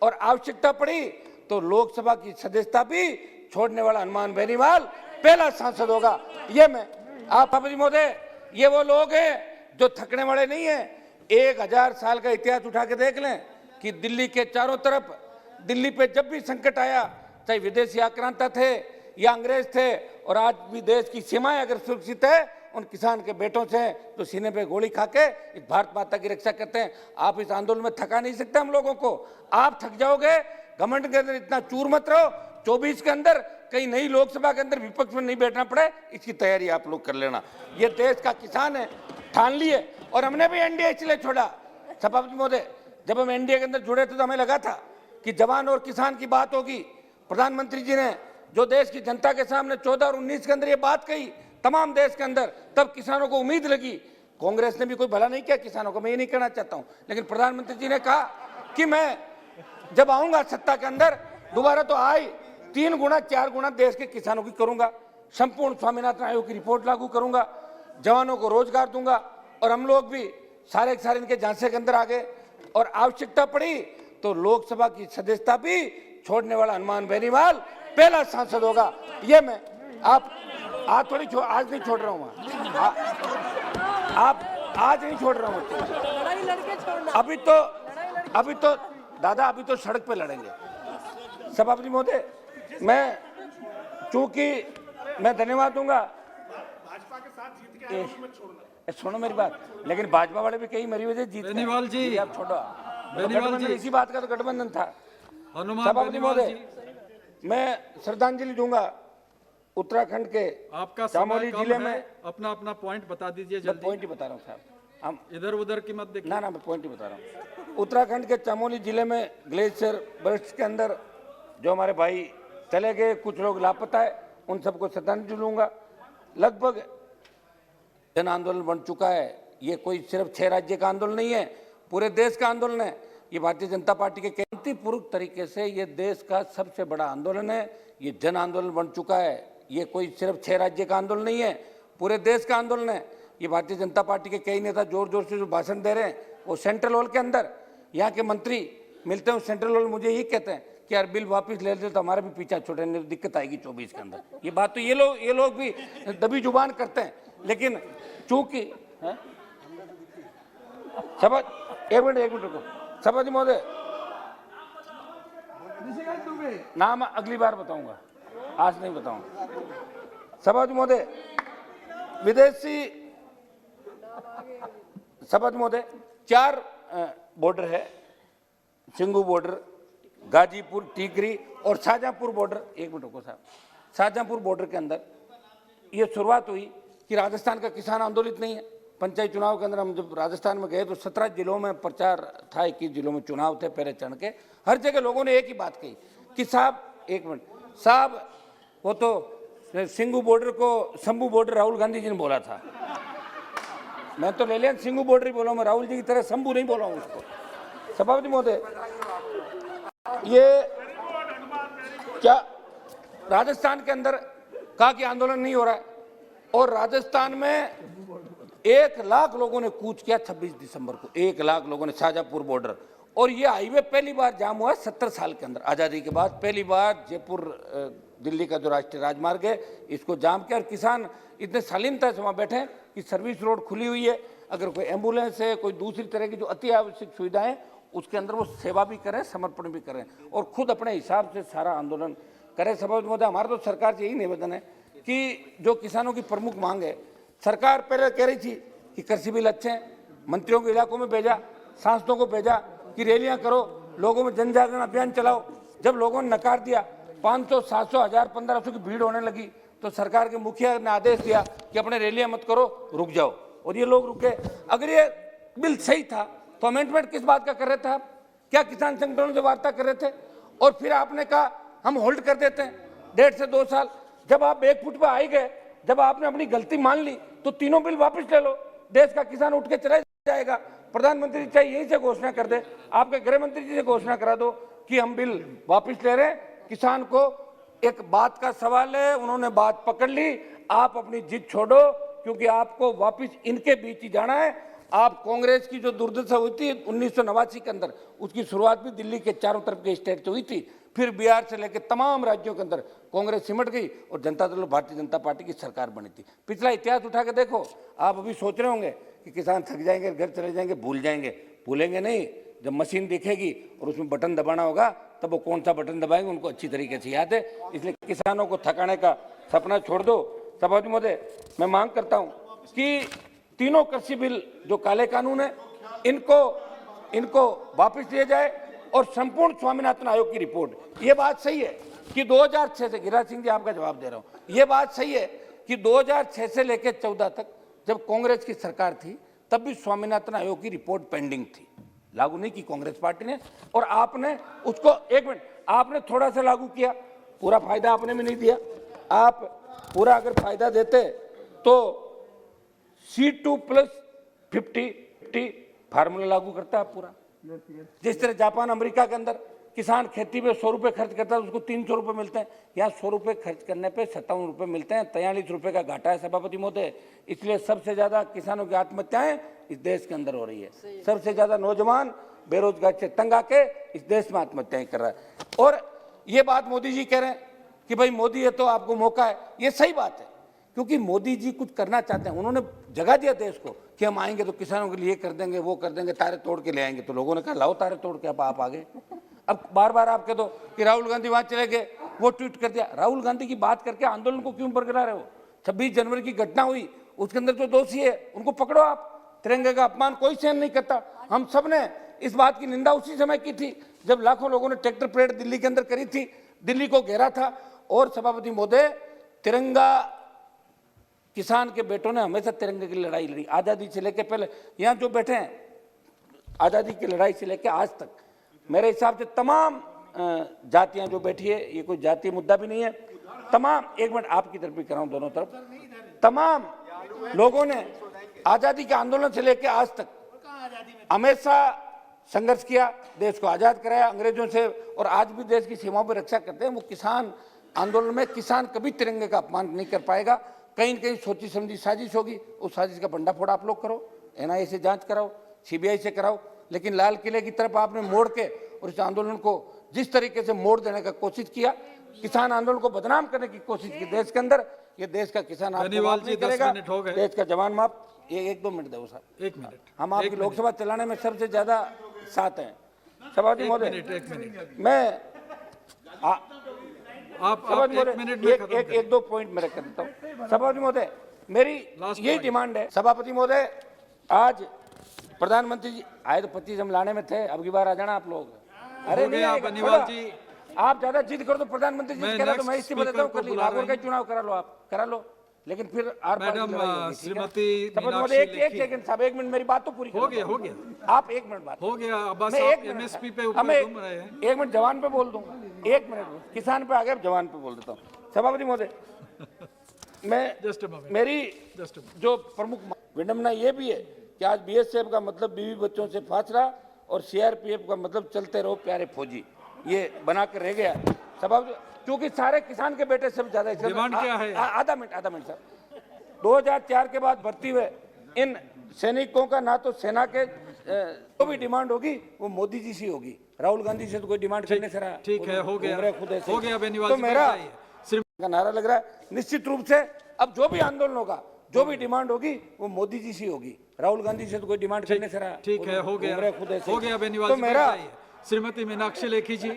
और आवश्यकता पड़ी तो लोकसभा की सदस्यता भी छोड़ने वाला हनुमान बेनीवाल पहला सांसद होगा। ये मैं आप सभापति महोदय, ये वो लोग हैं जो थकने वाले नहीं है। 1000 साल का इतिहास उठा के देख लें कि दिल्ली के चारों तरफ, दिल्ली पे जब भी संकट आया, चाहे विदेशी आक्रांता थे या अंग्रेज थे, और आज भी देश की सीमाएं अगर सुरक्षित है उन किसान के बेटों से जो सीने पे गोली खा के इस भारत माता की रक्षा करते हैं। आप इस आंदोलन में थका नहीं सकते हम लोगों को, आप थक जाओगे। घमंड के अंदर इतना चूर मत रहो, 24 के अंदर कहीं नई लोकसभा के अंदर विपक्ष में नहीं बैठना पड़े, इसकी तैयारी आप लोग कर लेना। ये देश का किसान है, ठान लिए। और हमने भी एनडीए इसलिए छोड़ा सभापति महोदय, जब हम एनडीए के अंदर जुड़े थे तो हमें लगा था कि जवान और किसान की बात होगी। प्रधानमंत्री जी ने जो देश की जनता के सामने 14 और 19 के अंदर ये बात कही तमाम देश के अंदर, तब किसानों को उम्मीद लगी। कांग्रेस ने भी कोई भला नहीं किया किसानों को, मैं ये नहीं कहना चाहता हूं, लेकिन प्रधानमंत्री जी ने कहा कि मैं जब आऊंगा सत्ता के अंदर दोबारा तो आई 3 गुना 4 गुना देश के किसानों की करूंगा, संपूर्ण स्वामीनाथन आयोग की रिपोर्ट लागू करूंगा, जवानों को रोजगार दूंगा। और हम लोग भी सारे इनके झांसे के अंदर आ गए, और आवश्यकता पड़ी तो लोकसभा की सदस्यता भी छोड़ने वाला हनुमान बेनीवाल पहला सांसद होगा। ये मैं आप आज नहीं छोड़ रहा हूँ, आप आज नहीं छोड़ रहा हूँ। अभी तो दादा अभी तो सड़क पे लड़ेंगे सभापति महोदय। मैं चूंकि मैं धन्यवाद दूंगा, भाजपा के साथ जीत के आए उसमें छोड़ना, सुनो मेरी बात, लेकिन भाजपा वाले भी कई मरी वजह जीत। बेनीवाल जी, आप छोड़ो, बेनीवाल जी, इसी बात का तो गठबंधन था। सभापति महोदय, मैं श्रद्धांजलि दूंगा उत्तराखंड के आपका चामोली जिले में। अपना अपना पॉइंट बता दीजिए मैं जल्दी। पॉइंट ही बता रहा हूँ साहब, हम इधर उधर की मत देखिए। ना मैं पॉइंट ही बता रहा हूँ। उत्तराखंड के चामोली जिले में ग्लेशियर बर्स्ट के अंदर जो हमारे भाई चले गए, कुछ लोग लापता है, उन सबको श्रद्धांजलि दूंगा। लगभग जन आंदोलन बन चुका है। ये कोई सिर्फ 6 राज्य का आंदोलन नहीं है, पूरे देश का आंदोलन है। ये भारतीय जनता पार्टी के शांतिपूर्वक तरीके से ये देश का सबसे बड़ा आंदोलन है। ये जन आंदोलन बन चुका है। ये कोई सिर्फ 6 राज्य का आंदोलन नहीं है, पूरे देश का आंदोलन है। ये भारतीय जनता पार्टी के कई नेता जोर जोर से जो भाषण दे रहे हैं, वो सेंट्रल हॉल के अंदर यहाँ के मंत्री मिलते हैं सेंट्रल हॉल, मुझे यही कहते हैं कि यार बिल वापस ले लेते तो हमारा भी पीछा छोड़ने में दिक्कत आएगी 24 के अंदर। ये बात तो ये लोग भी दबी जुबान करते हैं, लेकिन चूंकि एक मिनट रुको सभापति महोदय, नाम अगली बार बताऊंगा, आज नहीं बताऊंगा। सभापति महोदय, विदेशी सभापति महोदय 4 बॉर्डर है, सिंगू बॉर्डर, गाजीपुर, टीकरी और शाहजहांपुर बॉर्डर। एक मिनट रुको साहब, शाहजहांपुर बॉर्डर के अंदर ये शुरुआत हुई कि राजस्थान का किसान आंदोलित नहीं है। पंचायत चुनाव के अंदर हम जब राजस्थान में गए तो 17 जिलों में प्रचार था, 21 जिलों में चुनाव थे पहले चरण के। हर जगह लोगों ने एक ही बात कही कि साहब एक मिनट साहब, वो तो सिंगू बॉर्डर को शंभू बॉर्डर राहुल गांधी जी ने बोला था, मैं तो ले लिया सिंगू बॉर्डर ही बोला हूँ, मैं राहुल जी की तरह शंभू नहीं बोला हूँ उसको। सभापति महोदय, ये क्या राजस्थान के अंदर कहा कि आंदोलन नहीं हो रहा है, और राजस्थान में 1 लाख लोगों ने कूच किया 26 दिसंबर को, 1 लाख लोगों ने शाहजहांपुर बॉर्डर। और ये हाईवे पहली बार जाम हुआ 70 साल के अंदर, आज़ादी के बाद पहली बार जयपुर दिल्ली का जो राष्ट्रीय राजमार्ग है इसको जाम किया। और किसान इतने शालीनता से वहाँ बैठे कि सर्विस रोड खुली हुई है, अगर कोई एम्बुलेंस है, कोई दूसरी तरह की जो अति आवश्यक सुविधाएं, उसके अंदर वो सेवा भी करें, समर्पण भी करें और खुद अपने हिसाब से सारा आंदोलन करें। सभापति महोदय, हमारा तो सरकार से यही निवेदन है कि जो किसानों की प्रमुख मांग है, सरकार पहले कह रही थी कि कृषि बिल अच्छे हैं, मंत्रियों को इलाकों में भेजा, सांसदों को भेजा कि रैलियां करो, लोगों में जन जागरण अभियान चलाओ। जब लोगों ने नकार दिया, 500, 700, 1000, 1500 की भीड़ होने लगी, तो सरकार के मुखिया ने आदेश दिया कि अपने रैलियां मत करो, रुक जाओ, और ये लोग रुके। अगर ये बिल सही था तो अमेंडमेंट किस बात का कर रहे थे आप? क्या किसान संगठनों से वार्ता कर रहे थे? और फिर आपने कहा हम होल्ड कर देते हैं 1.5 से 2 साल। जब आप 1 फुट पर आई गए, जब आपने अपनी गलती मान ली, तो तीनों बिल वापस ले लो, देश का किसान उठ के चला जाएगा। प्रधानमंत्री चाहे यहीं से घोषणा कर दे, आपके गृह मंत्री जी से घोषणा करा दो कि हम बिल वापस ले रहे हैं। किसान को एक बात का सवाल है, उन्होंने बात पकड़ ली, आप अपनी जिद छोड़ो, क्योंकि आपको वापस इनके बीच ही जाना है। आप कांग्रेस की जो दुर्दशा हुई थी 1989 के अंदर, उसकी शुरुआत भी दिल्ली के चारों तरफ के स्टेट से हुई थी। फिर बिहार से लेकर तमाम राज्यों के अंदर कांग्रेस सिमट गई और जनता दल भारतीय जनता पार्टी की सरकार बनी थी। पिछला इतिहास उठा के देखो। आप अभी सोच रहे होंगे कि किसान थक जाएंगे, घर चले जाएंगे, भूल जाएंगे। भूलेंगे नहीं। जब मशीन दिखेगी और उसमें बटन दबाना होगा तब वो कौन सा बटन दबाएंगे उनको अच्छी तरीके से याद है। इसलिए किसानों को थकाने का सपना छोड़ दो। सभापति महोदय, मैं मांग करता हूं कि तीनों कृषि बिल जो काले कानून है इनको वापस लिए जाए और संपूर्ण स्वामीनाथन आयोग की रिपोर्ट। ये बात सही है कि 2006 से, गिरिराज सिंह जी आपका जवाब दे रहा हूं, ये बात सही है कि 2006 से लेकर 14 तक जब कांग्रेस की सरकार थी तब भी स्वामीनाथन आयोग की रिपोर्ट पेंडिंग थी, लागू नहीं की कांग्रेस पार्टी ने। और आपने उसको, एक मिनट, आपने थोड़ा सा लागू किया, पूरा फायदा आपने भी नहीं दिया। आप पूरा अगर फायदा देते तो C2+50 फार्मूला लागू करता है पूरा। जिस तरह जापान अमेरिका के अंदर किसान खेती पे 100 रुपए खर्च करता है उसको 300 रुपए मिलते हैं, यहाँ 100 रुपए खर्च करने पे 57 रुपए मिलते हैं। 43 रुपए का घाटा है सभापति महोदय। इसलिए सबसे ज्यादा किसानों की आत्महत्याएं इस देश के अंदर हो रही है। सबसे ज्यादा नौजवान बेरोजगार से तंग आके इस देश में आत्महत्याएं कर रहा है। और ये बात मोदी जी कह रहे हैं कि भाई मोदी है तो आपको मौका है, ये सही बात है क्योंकि मोदी जी कुछ करना चाहते हैं। उन्होंने जगह दिया देश को कि हम आएंगे तो किसानों के लिए कर देंगे, वो कर देंगे, तारे तोड़ के ले आएंगे। तो लोगों ने कहा लाओ तारे तोड़ के, अब आप आ गए। अब बार बार आप कह दो कि राहुल गांधी वहां चले गए, वो ट्वीट कर दिया। राहुल गांधी की बात करके आंदोलन को क्यों बरकरार है? 26 जनवरी की घटना हुई, उसके अंदर जो दोषी है उनको पकड़ो आप। तिरंगे का अपमान कोई सहन नहीं करता। हम सब ने इस बात की निंदा उसी समय की थी जब लाखों लोगों ने ट्रैक्टर परेड दिल्ली के अंदर करी थी, दिल्ली को घेरा था। और सभापति महोदय, तिरंगा, किसान के बेटों ने हमेशा तिरंगे की लड़ाई लड़ी, आजादी से लेकर पहले यहाँ जो बैठे हैं, आजादी की लड़ाई से लेकर आज तक मेरे हिसाब से तमाम जातियां जो बैठी है, ये कोई जातीय मुद्दा भी नहीं है, तमाम, एक मिनट आपकी तरफ भी कर रहा हूं, दोनों तरफ, तमाम लोगों ने आजादी के आंदोलन से लेकर आज तक हमेशा संघर्ष किया, देश को आजाद कराया अंग्रेजों से, और आज भी देश की सीमाओं पर रक्षा करते हैं। वो किसान आंदोलन में किसान कभी तिरंगे का अपमान नहीं कर पाएगा। कहीं न कहीं सोची समझी साजिश होगी, उस साजिश का भंडाफोड़ आप लोग करो, NIA से जांच कराओ, CBI से कराओ, लेकिन लाल किले की तरफ आपने मोड़ के और इस आंदोलन को जिस तरीके से मोड़ देने का कोशिश किया, किसान आंदोलन को बदनाम करने की कोशिश की देश के अंदर, ये देश का किसान आपको माफ नहीं करेगा, देश का जवान माफ। ये 1-2 मिनट दो सर, 1 मिनट, हम आपकी लोकसभा चलाने में सबसे ज्यादा साथ हैं। सभापति महोदय, मैं आप 1 मिनट में एक दो पॉइंट मैं रख देता हूँ। सभापति महोदय, मेरी यही डिमांड है। सभापति महोदय, आज प्रधानमंत्री जी आए तो 25 हम लाने में थे, अब की बार आ जाना आप लोग। अरे नहीं आएगा, बेनीवाल जी, आप ज्यादा जिद कर दो, प्रधानमंत्री जी कह रहा तो मैं इस्तीफा देता हूँ, कर ली नागौर का चुनाव करा लो, आप करा लो, लेकिन फिर मैडम श्रीमती एक सेकंड साहब, 1 मिनट मेरी बात तो पूरी हो गया आप 1 मिनट बात हो गया। बस मैं आप 1 मिनट, MSP पे ऊपर हमें घूम रहे हैं। 1 मिनट जवान पे बोल दूं, 1 मिनट किसान पे आ गया, जवान पे बोल देता हूँ। सभापति महोदय, मैं मेरी जो प्रमुख विडंबना ये भी है कि आज BSF का मतलब बीवी बच्चों से फासला और CRPF का मतलब चलते रहो प्यारे फौजी, ये बना कर रह गया। सभापति, क्योंकि सारे किसान के बेटे सब ज्यादा डिमांड क्या है? आधा मिनट सर। 2004 के बाद भर्ती हुए इन सैनिकों का ना तो सेना के जो भी डिमांड होगी वो मोदी जी से होगी, राहुल गांधी से तो कोई डिमांड करने से रहा। ठीक है, हो गया बेनीवाल तो जी, मेरा का नारा लग रहा है, निश्चित रूप से अब जो भी आंदोलन होगा, जो भी डिमांड होगी वो मोदी जी से होगी, राहुल गांधी से तो कोई डिमांड करने से रहा। ठीक है, हो गया बेनीवाल तो जी, मेरा श्रीमती मीनाक्षी लेखी जी।